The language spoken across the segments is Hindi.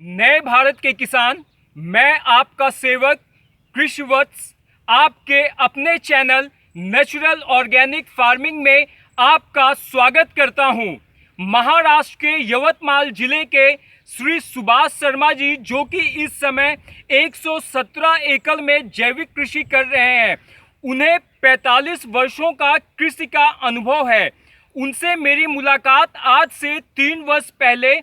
नए भारत के किसान, मैं आपका सेवक कृषि वत्स आपके अपने चैनल नेचुरल ऑर्गेनिक फार्मिंग में आपका स्वागत करता हूं। महाराष्ट्र के यवतमाल जिले के श्री सुभाष शर्मा जी, जो कि इस समय 117 एकड़ में जैविक कृषि कर रहे हैं, उन्हें 45 वर्षों का कृषि का अनुभव है। उनसे मेरी मुलाकात आज से 3 वर्ष पहले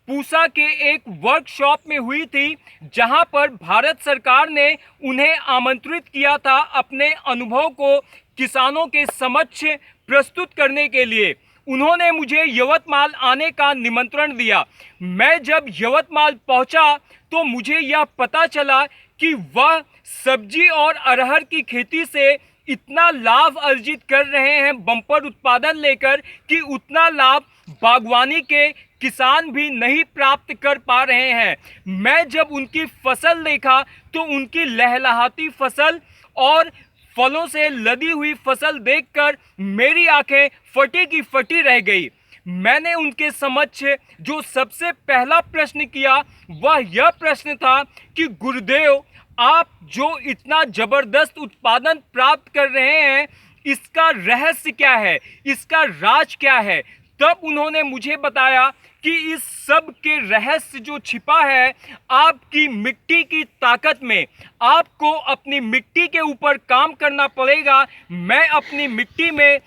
पूसा के एक वर्कशॉप में हुई थी, जहां पर भारत सरकार ने उन्हें आमंत्रित किया था अपने अनुभव को किसानों के समक्ष प्रस्तुत करने के लिए। उन्होंने मुझे यवतमाल आने का निमंत्रण दिया। मैं जब यवतमाल पहुंचा तो मुझे यह पता चला कि वह सब्जी और अरहर की खेती से इतना लाभ अर्जित कर रहे हैं, बम्पर उत्पादन लेकर, कि उतना लाभ बागवानी के किसान भी नहीं प्राप्त कर पा रहे हैं। मैं जब उनकी फसल देखा तो उनकी लहलहाती फसल और फलों से लदी हुई फसल देखकर मेरी आंखें फटी की फटी रह गई। मैंने उनके समक्ष जो सबसे पहला प्रश्न किया वह यह प्रश्न था कि गुरुदेव, आप जो इतना जबरदस्त उत्पादन प्राप्त कर रहे हैं, इसका रहस्य क्या है, इसका राज क्या है। तब उन्होंने मुझे बताया कि इस सब के रहस्य जो छिपा है आपकी मिट्टी की ताकत में। आपको अपनी मिट्टी के ऊपर काम करना पड़ेगा। मैं अपनी मिट्टी में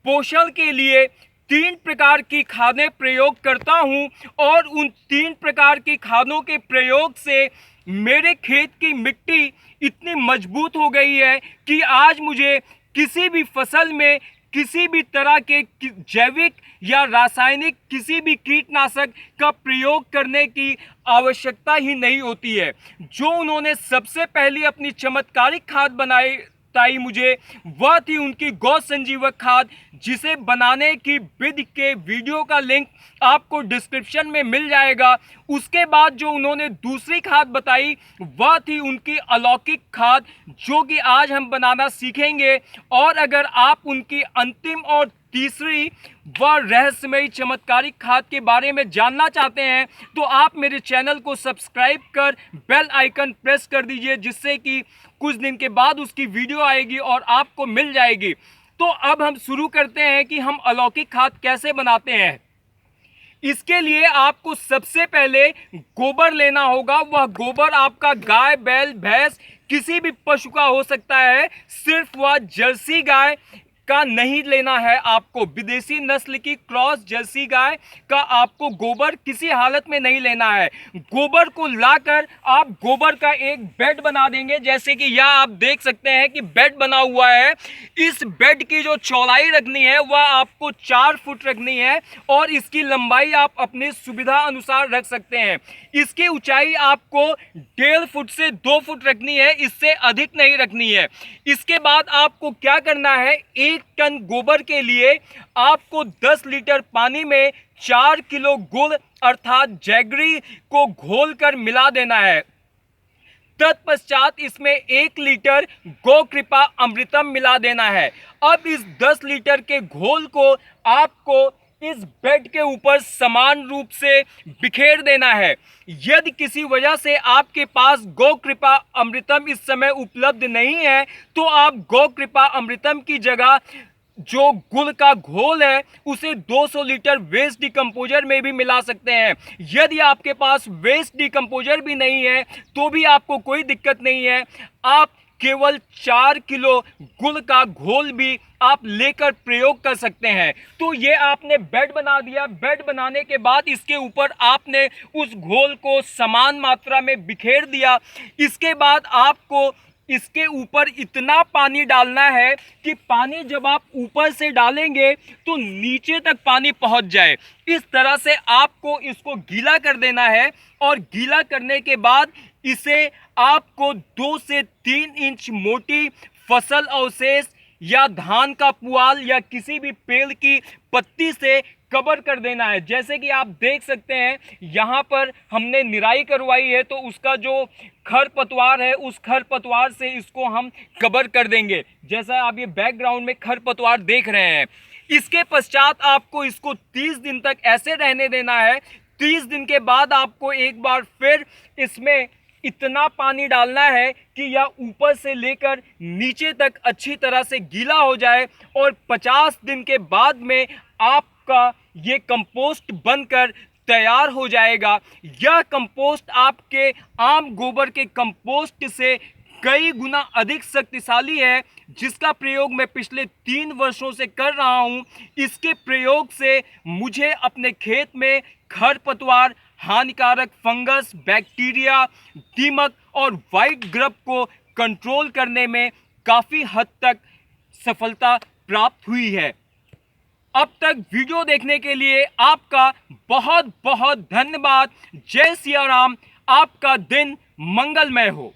पोषण के लिए 3 प्रकार की खादें प्रयोग करता हूं और उन 3 प्रकार की खादों के प्रयोग से मेरे खेत की मिट्टी इतनी मजबूत हो गई है कि आज मुझे किसी भी फसल में किसी भी तरह के जैविक या रासायनिक किसी भी कीटनाशक का प्रयोग करने की आवश्यकता ही नहीं होती है। जो उन्होंने सबसे पहली अपनी चमत्कारिक खाद बताई मुझे, वह थी उनकी गौ संजीवक खाद, जिसे बनाने की विधि के वीडियो का लिंक आपको डिस्क्रिप्शन में मिल जाएगा। उसके बाद जो उन्होंने दूसरी खाद बताई वह थी उनकी अलौकिक खाद, जो कि आज हम बनाना सीखेंगे। और अगर आप उनकी अंतिम और तीसरी व रहस्यमयी चमत्कारिक खाद के बारे में जानना चाहते हैं तो आप मेरे चैनल को सब्सक्राइब कर बेल आइकन प्रेस कर दीजिए, जिससे कि कुछ दिन के बाद उसकी वीडियो आएगी और आपको मिल जाएगी। तो अब हम शुरू करते हैं कि हम अलौकिक खाद कैसे बनाते हैं। इसके लिए आपको सबसे पहले गोबर लेना होगा। वह गोबर आपका गाय, बैल, भैंस किसी भी पशु का हो सकता है, सिर्फ वह जर्सी गाय का नहीं लेना है। आपको विदेशी नस्ल की क्रॉस जर्सी गाय का आपको गोबर किसी हालत में नहीं लेना है। गोबर को लाकर आप गोबर का एक बेड बना देंगे, जैसे कि यह आप देख सकते हैं कि बेड बना हुआ है। इस बेड की जो चौड़ाई रखनी है वह आपको 4 फुट रखनी है और इसकी लंबाई आप अपनी सुविधा अनुसार रख सकते हैं। इसकी ऊंचाई आपको 1.5 फुट से 2 फुट रखनी है, इससे अधिक नहीं रखनी है। इसके बाद आपको क्या करना है, 1 टन गोबर के लिए आपको 10 लीटर पानी में 4 किलो गुड़ अर्थात जैगरी को घोलकर मिला देना है। तत्पश्चात इसमें 1 लीटर गौ कृपा अमृतम मिला देना है। अब इस 10 लीटर के घोल को आपको इस बेड के ऊपर समान रूप से बिखेर देना है। यदि किसी वजह से आपके पास गौ कृपा अमृतम इस समय उपलब्ध नहीं है तो आप गौ कृपा अमृतम की जगह जो गुड़ का घोल है उसे 200 लीटर वेस्ट डिकम्पोजर में भी मिला सकते हैं। यदि आपके पास वेस्ट डिकम्पोजर भी नहीं है तो भी आपको कोई दिक्कत नहीं है, आप केवल 4 किलो गुड़ का घोल भी आप लेकर प्रयोग कर सकते हैं। तो ये आपने बेड बना दिया। बेड बनाने के बाद इसके ऊपर आपने उस घोल को समान मात्रा में बिखेर दिया। इसके बाद आपको इसके ऊपर इतना पानी डालना है कि पानी जब आप ऊपर से डालेंगे तो नीचे तक पानी पहुंच जाए। इस तरह से आपको इसको गीला कर देना है और गीला करने के बाद इसे आपको 2 से 3 इंच मोटी फसल अवशेष या धान का पुआल या किसी भी पेड़ की पत्ती से कवर कर देना है। जैसे कि आप देख सकते हैं यहाँ पर हमने निराई करवाई है, तो उसका जो खरपतवार है उस खरपतवार से इसको हम कवर कर देंगे, जैसा आप ये बैकग्राउंड में खरपतवार देख रहे हैं। इसके पश्चात आपको इसको 30 दिन तक ऐसे रहने देना है। 30 दिन के बाद आपको एक बार फिर इसमें इतना पानी डालना है कि यह ऊपर से लेकर नीचे तक अच्छी तरह से गीला हो जाए और 50 दिन के बाद में आपका ये कंपोस्ट बनकर तैयार हो जाएगा। यह कंपोस्ट आपके आम गोबर के कंपोस्ट से कई गुना अधिक शक्तिशाली है, जिसका प्रयोग मैं पिछले 3 वर्षों से कर रहा हूं। इसके प्रयोग से मुझे अपने खेत में खरपतवार, हानिकारक फंगस, बैक्टीरिया, दीमक और वाइट ग्रब को कंट्रोल करने में काफ़ी हद तक सफलता प्राप्त हुई है। अब तक वीडियो देखने के लिए आपका बहुत बहुत धन्यवाद। जय सिया राम। आपका दिन मंगलमय हो।